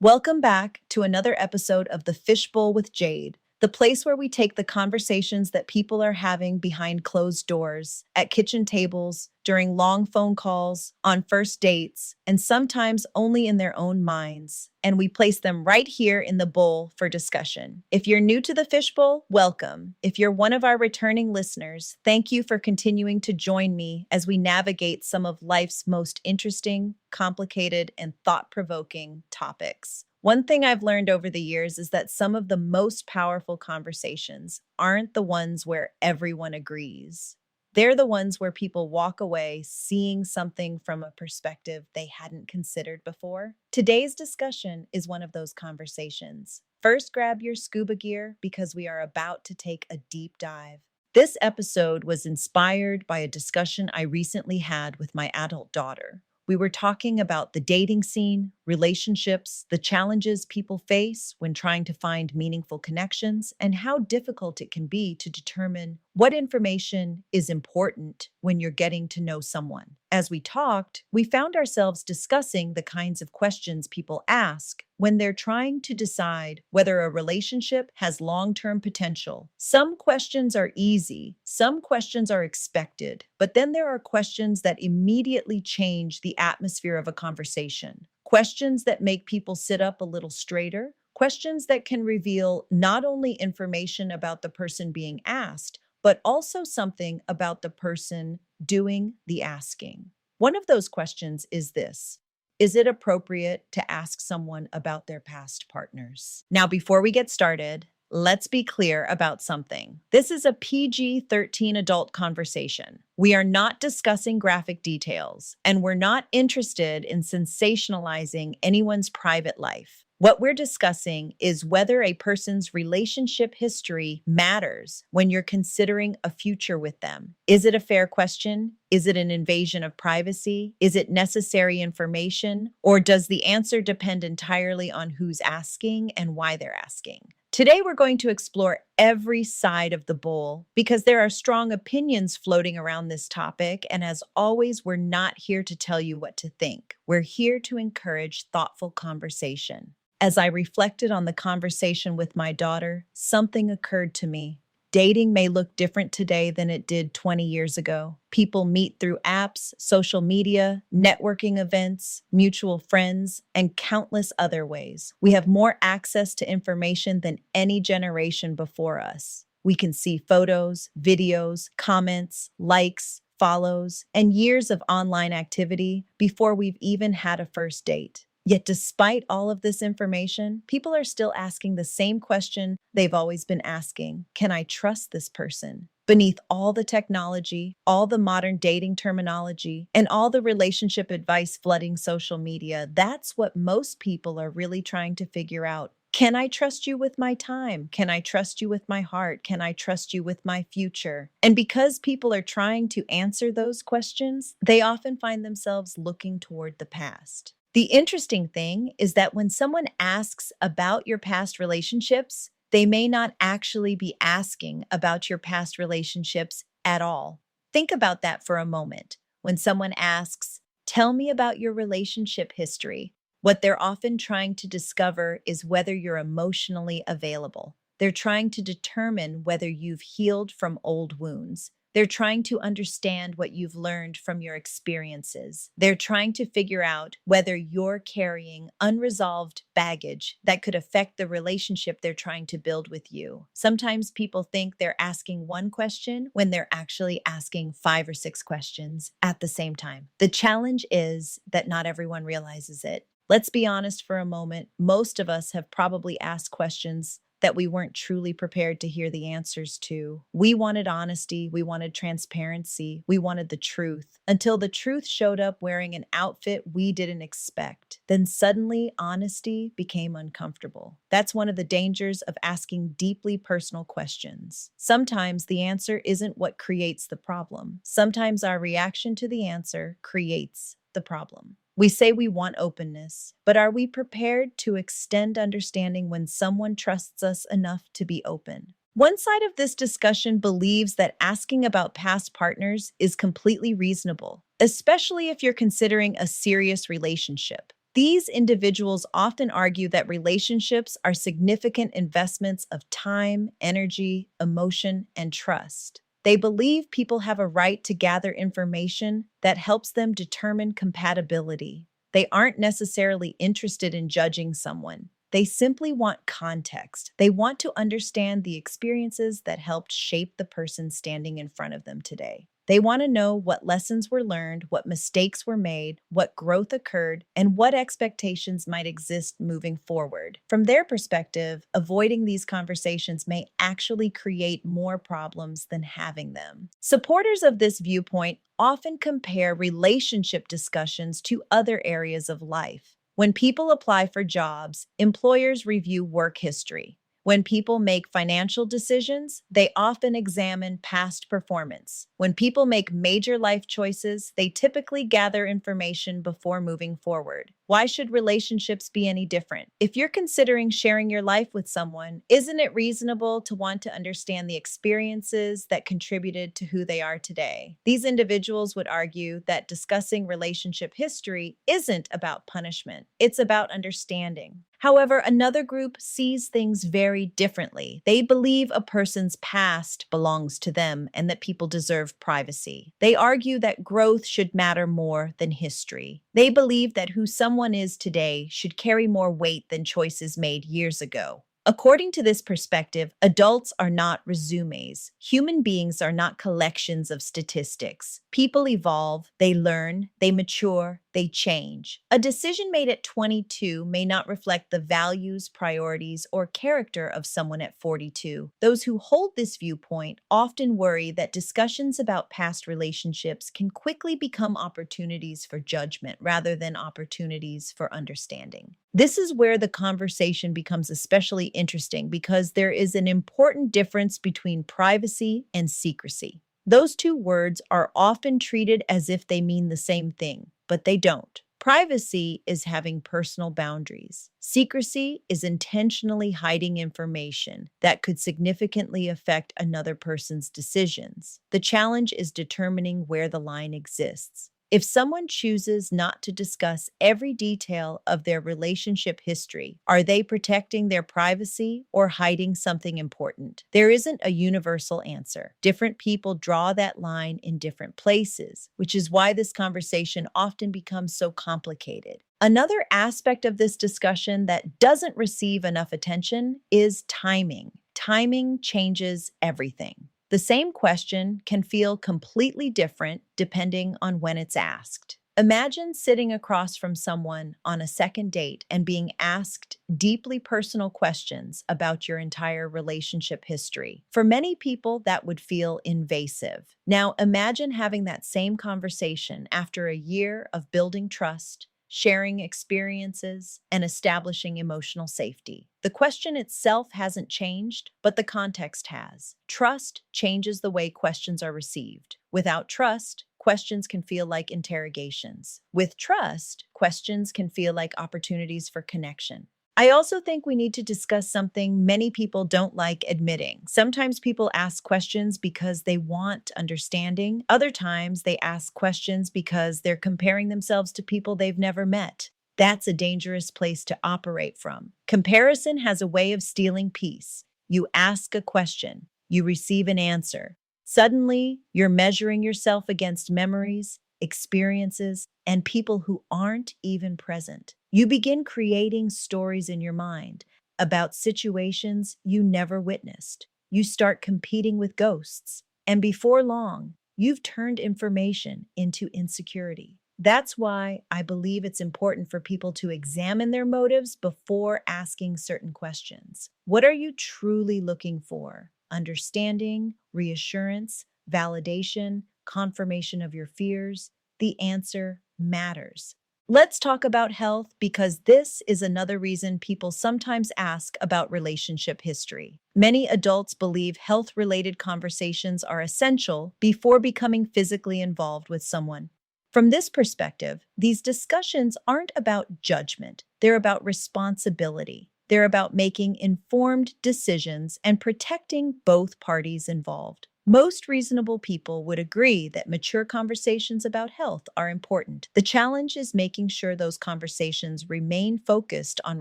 Welcome back to another episode of the Fishbowl with Jade, the place where we take the conversations that people are having behind closed doors, at kitchen tables, during long phone calls, on first dates, and sometimes only in their own minds. And we place them right here in the bowl for discussion. If you're new to the Fishbowl, welcome. If you're one of our returning listeners, thank you for continuing to join me as we navigate some of life's most interesting, complicated, and thought-provoking topics. One thing I've learned over the years is that some of the most powerful conversations aren't the ones where everyone agrees. They're the ones where people walk away seeing something from a perspective they hadn't considered before. Today's discussion is one of those conversations. First, grab your scuba gear because we are about to take a deep dive. This episode was inspired by a discussion I recently had with my adult daughter. We were talking about the dating scene, relationships, the challenges people face when trying to find meaningful connections, and how difficult it can be to determine what information is important when you're getting to know someone. As we talked, we found ourselves discussing the kinds of questions people ask when they're trying to decide whether a relationship has long-term potential. Some questions are easy, some questions are expected, but then there are questions that immediately change the atmosphere of a conversation. Questions that make people sit up a little straighter, questions that can reveal not only information about the person being asked, but also something about the person doing the asking. One of those questions is this: is it appropriate to ask someone about their past partners? Now, before we get started, let's be clear about something. This is a PG-13 adult conversation. We are not discussing graphic details, and we're not interested in sensationalizing anyone's private life. What we're discussing is whether a person's relationship history matters when you're considering a future with them. Is it a fair question? Is it an invasion of privacy? Is it necessary information? Or does the answer depend entirely on who's asking and why they're asking? Today, we're going to explore every side of the bowl because there are strong opinions floating around this topic. And as always, we're not here to tell you what to think. We're here to encourage thoughtful conversation. As I reflected on the conversation with my daughter, something occurred to me. Dating may look different today than it did 20 years ago. People meet through apps, social media, networking events, mutual friends, and countless other ways. We have more access to information than any generation before us. We can see photos, videos, comments, likes, follows, and years of online activity before we've even had a first date. Yet despite all of this information, people are still asking the same question they've always been asking: can I trust this person? Beneath all the technology, all the modern dating terminology, and all the relationship advice flooding social media, that's what most people are really trying to figure out. Can I trust you with my time? Can I trust you with my heart? Can I trust you with my future? And because people are trying to answer those questions, they often find themselves looking toward the past. The interesting thing is that when someone asks about your past relationships, they may not actually be asking about your past relationships at all. Think about that for a moment. When someone asks, "Tell me about your relationship history," what they're often trying to discover is whether you're emotionally available. They're trying to determine whether you've healed from old wounds. They're trying to understand what you've learned from your experiences. They're trying to figure out whether you're carrying unresolved baggage that could affect the relationship they're trying to build with you. Sometimes people think they're asking one question when they're actually asking 5 or 6 questions at the same time. The challenge is that not everyone realizes it. Let's be honest for a moment. Most of us have probably asked questions that we weren't truly prepared to hear the answers to. We wanted honesty, we wanted transparency, we wanted the truth, until the truth showed up wearing an outfit we didn't expect. Then suddenly, honesty became uncomfortable. That's one of the dangers of asking deeply personal questions. Sometimes the answer isn't what creates the problem. Sometimes our reaction to the answer creates the problem. We say we want openness, but are we prepared to extend understanding when someone trusts us enough to be open? One side of this discussion believes that asking about past partners is completely reasonable, especially if you're considering a serious relationship. These individuals often argue that relationships are significant investments of time, energy, emotion, and trust. They believe people have a right to gather information that helps them determine compatibility. They aren't necessarily interested in judging someone. They simply want context. They want to understand the experiences that helped shape the person standing in front of them today. They want to know what lessons were learned, what mistakes were made, what growth occurred, and what expectations might exist moving forward. From their perspective, avoiding these conversations may actually create more problems than having them. Supporters of this viewpoint often compare relationship discussions to other areas of life. When people apply for jobs, employers review work history. When people make financial decisions, they often examine past performance. When people make major life choices, they typically gather information before moving forward. Why should relationships be any different? If you're considering sharing your life with someone, isn't it reasonable to want to understand the experiences that contributed to who they are today? These individuals would argue that discussing relationship history isn't about punishment, it's about understanding. However, another group sees things very differently. They believe a person's past belongs to them and that people deserve privacy. They argue that growth should matter more than history. They believe that who someone is today should carry more weight than choices made years ago. According to this perspective, adults are not resumes. Human beings are not collections of statistics. People evolve, they learn, they mature, they change. A decision made at 22 may not reflect the values, priorities, or character of someone at 42. Those who hold this viewpoint often worry that discussions about past relationships can quickly become opportunities for judgment rather than opportunities for understanding. This is where the conversation becomes especially interesting because there is an important difference between privacy and secrecy. Those two words are often treated as if they mean the same thing, but they don't. Privacy is having personal boundaries. Secrecy is intentionally hiding information that could significantly affect another person's decisions. The challenge is determining where the line exists. If someone chooses not to discuss every detail of their relationship history, are they protecting their privacy or hiding something important? There isn't a universal answer. Different people draw that line in different places, which is why this conversation often becomes so complicated. Another aspect of this discussion that doesn't receive enough attention is timing. Timing changes everything. The same question can feel completely different depending on when it's asked. Imagine sitting across from someone on a second date and being asked deeply personal questions about your entire relationship history. For many people, that would feel invasive. Now, imagine having that same conversation after a year of building trust, sharing experiences, and establishing emotional safety. The question itself hasn't changed, but the context has. Trust changes the way questions are received. Without trust, questions can feel like interrogations. With trust, questions can feel like opportunities for connection. I also think we need to discuss something many people don't like admitting. Sometimes people ask questions because they want understanding. Other times they ask questions because they're comparing themselves to people they've never met. That's a dangerous place to operate from. Comparison has a way of stealing peace. You ask a question, you receive an answer. Suddenly, you're measuring yourself against memories, experiences, and people who aren't even present. You begin creating stories in your mind about situations you never witnessed. You start competing with ghosts, and before long, you've turned information into insecurity. That's why I believe it's important for people to examine their motives before asking certain questions. What are you truly looking for? Understanding, reassurance, validation, confirmation of your fears? The answer matters. Let's talk about health because this is another reason people sometimes ask about relationship history. Many adults believe health-related conversations are essential before becoming physically involved with someone. From this perspective, these discussions aren't about judgment, they're about responsibility. They're about making informed decisions and protecting both parties involved. Most reasonable people would agree that mature conversations about health are important. The challenge is making sure those conversations remain focused on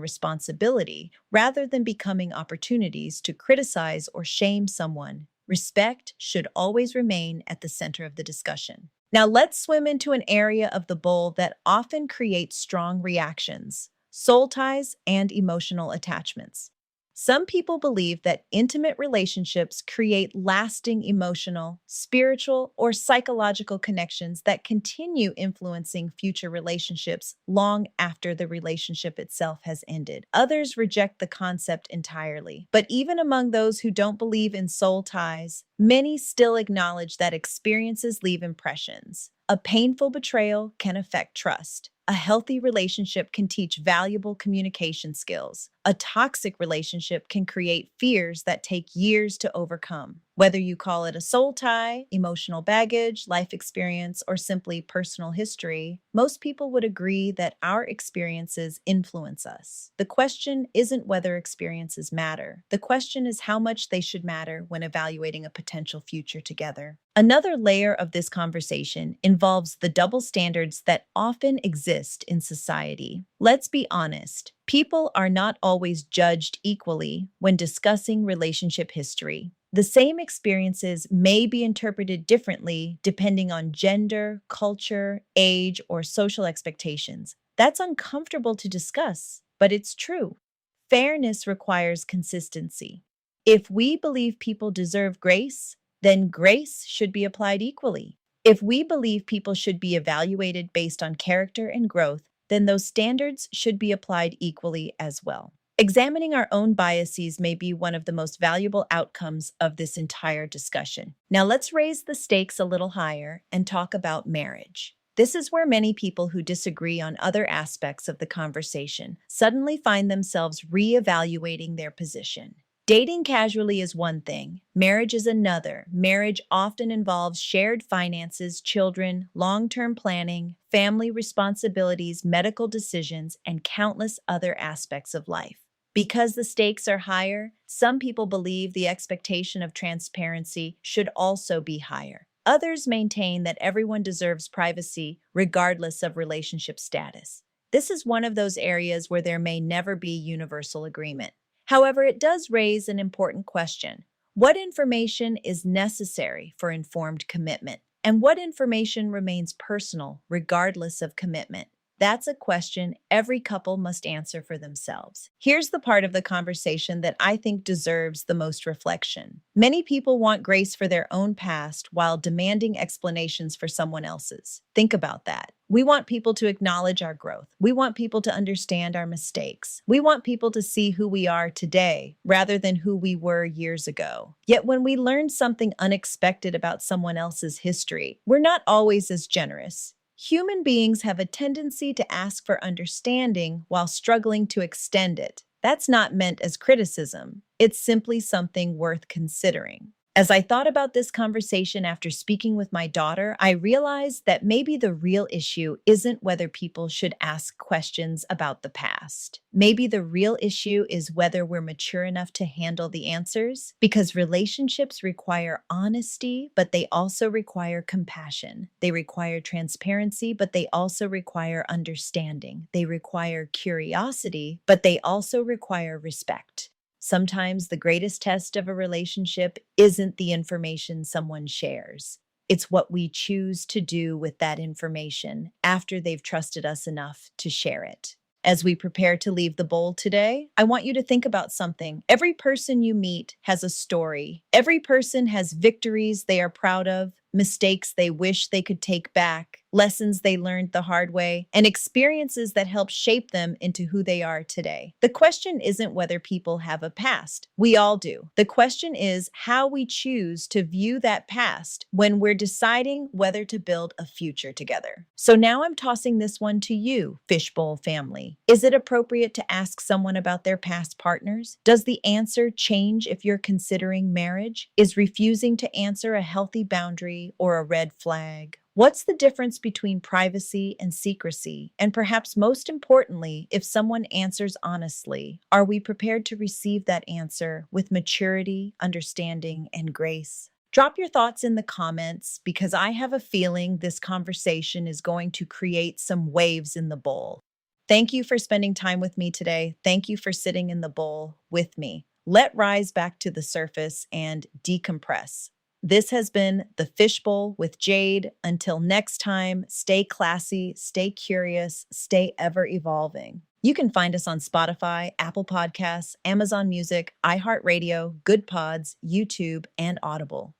responsibility rather than becoming opportunities to criticize or shame someone. Respect should always remain at the center of the discussion. Now, let's swim into an area of the bowl that often creates strong reactions: soul ties and emotional attachments. Some people believe that intimate relationships create lasting emotional, spiritual, or psychological connections that continue influencing future relationships long after the relationship itself has ended. Others reject the concept entirely. But even among those who don't believe in soul ties, many still acknowledge that experiences leave impressions. A painful betrayal can affect trust. A healthy relationship can teach valuable communication skills. A toxic relationship can create fears that take years to overcome. Whether you call it a soul tie, emotional baggage, life experience, or simply personal history, most people would agree that our experiences influence us. The question isn't whether experiences matter. The question is how much they should matter when evaluating a potential future together. Another layer of this conversation involves the double standards that often exist in society. Let's be honest, people are not always judged equally when discussing relationship history. The same experiences may be interpreted differently depending on gender, culture, age, or social expectations. That's uncomfortable to discuss, but it's true. Fairness requires consistency. If we believe people deserve grace, then grace should be applied equally. If we believe people should be evaluated based on character and growth, then those standards should be applied equally as well. Examining our own biases may be one of the most valuable outcomes of this entire discussion. Now, let's raise the stakes a little higher and talk about marriage. This is where many people who disagree on other aspects of the conversation suddenly find themselves reevaluating their position. Dating casually is one thing, marriage is another. Marriage often involves shared finances, children, long-term planning, family responsibilities, medical decisions, and countless other aspects of life. Because the stakes are higher, some people believe the expectation of transparency should also be higher. Others maintain that everyone deserves privacy regardless of relationship status. This is one of those areas where there may never be universal agreement. However, it does raise an important question. What information is necessary for informed commitment? And what information remains personal regardless of commitment? That's a question every couple must answer for themselves. Here's the part of the conversation that I think deserves the most reflection. Many people want grace for their own past while demanding explanations for someone else's. Think about that. We want people to acknowledge our growth. We want people to understand our mistakes. We want people to see who we are today rather than who we were years ago. Yet when we learn something unexpected about someone else's history, we're not always as generous. Human beings have a tendency to ask for understanding while struggling to extend it. That's not meant as criticism. It's simply something worth considering. As I thought about this conversation after speaking with my daughter, I realized that maybe the real issue isn't whether people should ask questions about the past. Maybe the real issue is whether we're mature enough to handle the answers, because relationships require honesty, but they also require compassion. They require transparency, but they also require understanding. They require curiosity, but they also require respect. Sometimes the greatest test of a relationship isn't the information someone shares. It's what we choose to do with that information after they've trusted us enough to share it. As we prepare to leave the bowl today, I want you to think about something. Every person you meet has a story. Every person has victories they are proud of, mistakes they wish they could take back, lessons they learned the hard way, and experiences that help shape them into who they are today. The question isn't whether people have a past. We all do. The question is how we choose to view that past when we're deciding whether to build a future together. So now I'm tossing this one to you, Fishbowl family. Is it appropriate to ask someone about their past partners? Does the answer change if you're considering marriage? Is refusing to answer a healthy boundary or a red flag? What's the difference between privacy and secrecy? And perhaps most importantly, if someone answers honestly, are we prepared to receive that answer with maturity, understanding, and grace? Drop your thoughts in the comments because I have a feeling this conversation is going to create some waves in the bowl. Thank you for spending time with me today. Thank you for sitting in the bowl with me. Let rise back to the surface and decompress. This has been the Fishbowl with Jade. Until next time, stay classy, stay curious, stay ever evolving. You can find us on Spotify, Apple Podcasts, Amazon Music, iHeartRadio, Good Pods, YouTube, and Audible.